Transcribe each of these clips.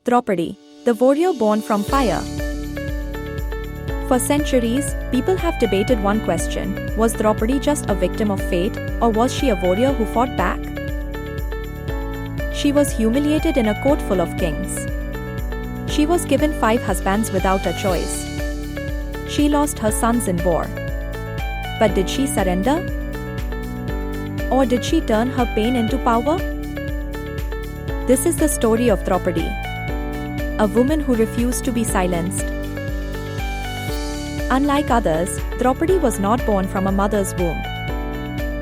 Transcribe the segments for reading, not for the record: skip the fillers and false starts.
Draupadi, the warrior born from fire. For centuries, people have debated one question: was Draupadi just a victim of fate, or was she a warrior who fought back? She was humiliated in a court full of kings. She was given 5 husbands without a choice. She lost her sons in war. But did she surrender? Or did she turn her pain into power? This is the story of Draupadi, a woman who refused to be silenced. Unlike others, Draupadi was not born from a mother's womb.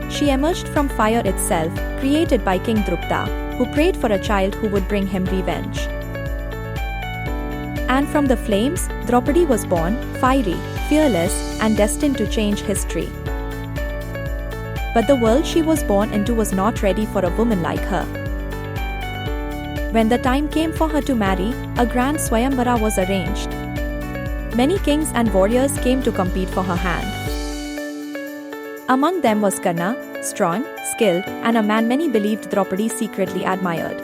She emerged from fire itself, created by King Draupadi, who prayed for a child who would bring him revenge. And from the flames, Draupadi was born, fiery, fearless, and destined to change history. But the world she was born into was not ready for a woman like her. When the time came for her to marry, a grand Swayamvara was arranged. Many kings and warriors came to compete for her hand. Among them was Karna, strong, skilled, and a man many believed Draupadi secretly admired.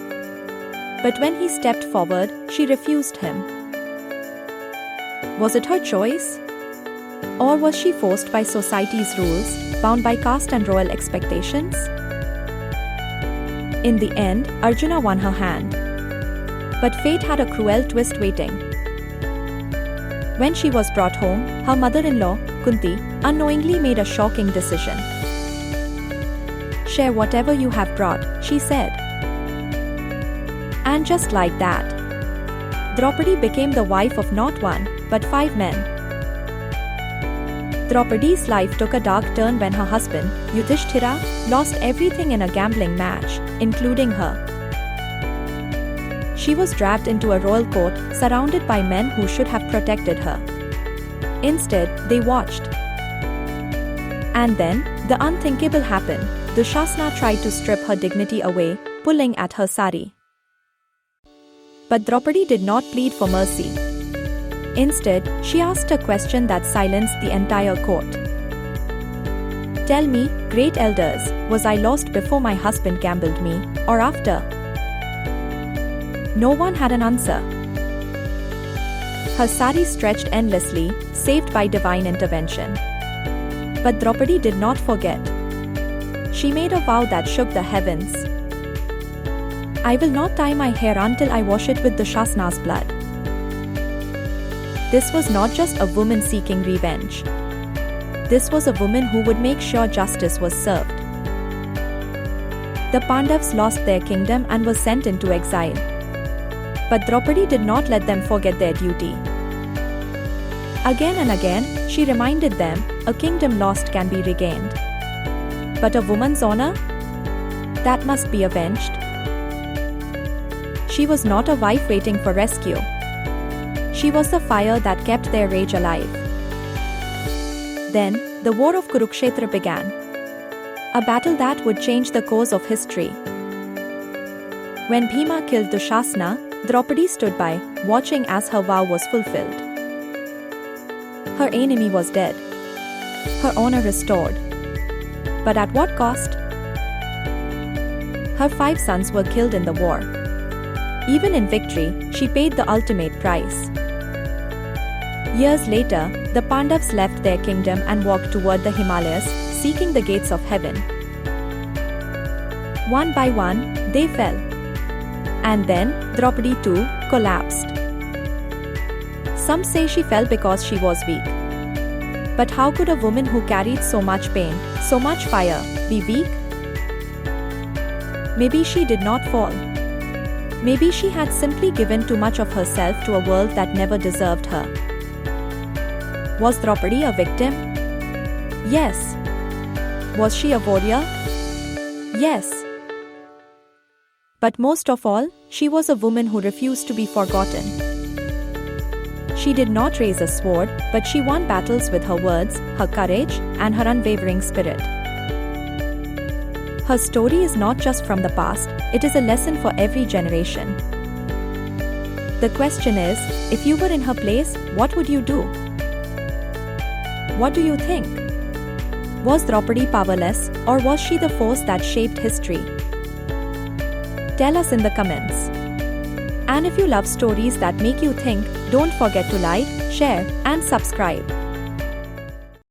But when he stepped forward, she refused him. Was it her choice? Or was she forced by society's rules, bound by caste and royal expectations? In the end, Arjuna won her hand. But fate had a cruel twist waiting. When she was brought home, her mother-in-law, Kunti, unknowingly made a shocking decision. "Share whatever you have brought," she said. And just like that, Draupadi became the wife of not one, but 5 men. Draupadi's life took a dark turn when her husband, Yudhishthira, lost everything in a gambling match, including her. She was dragged into a royal court, surrounded by men who should have protected her. Instead, they watched. And then, the unthinkable happened. Dushasana tried to strip her dignity away, pulling at her sari. But Draupadi did not plead for mercy. Instead, she asked a question that silenced the entire court. "Tell me, great elders, was I lost before my husband gambled me, or after?" No one had an answer. Her sari stretched endlessly, saved by divine intervention. But Draupadi did not forget. She made a vow that shook the heavens. "I will not tie my hair until I wash it with Dushasana's blood." This was not just a woman seeking revenge. This was a woman who would make sure justice was served. The Pandavas lost their kingdom and were sent into exile. But Draupadi did not let them forget their duty. Again and again, she reminded them, a kingdom lost can be regained. But a woman's honor? That must be avenged. She was not a wife waiting for rescue. She was the fire that kept their rage alive. Then, the war of Kurukshetra began. A battle that would change the course of history. When Bhima killed Dushasana, Draupadi stood by, watching as her vow was fulfilled. Her enemy was dead. Her honor restored. But at what cost? Her 5 sons were killed in the war. Even in victory, she paid the ultimate price. Years later, the Pandavas left their kingdom and walked toward the Himalayas, seeking the gates of heaven. One by one, they fell. And then, Draupadi too, collapsed. Some say she fell because she was weak. But how could a woman who carried so much pain, so much fire, be weak? Maybe she did not fall. Maybe she had simply given too much of herself to a world that never deserved her. Was Draupadi a victim? Yes. Was she a warrior? Yes. But most of all, she was a woman who refused to be forgotten. She did not raise a sword, but she won battles with her words, her courage, and her unwavering spirit. Her story is not just from the past, it is a lesson for every generation. The question is, if you were in her place, what would you do? What do you think? Was Draupadi powerless, or was she the force that shaped history? Tell us in the comments. And if you love stories that make you think, don't forget to like, share, and subscribe.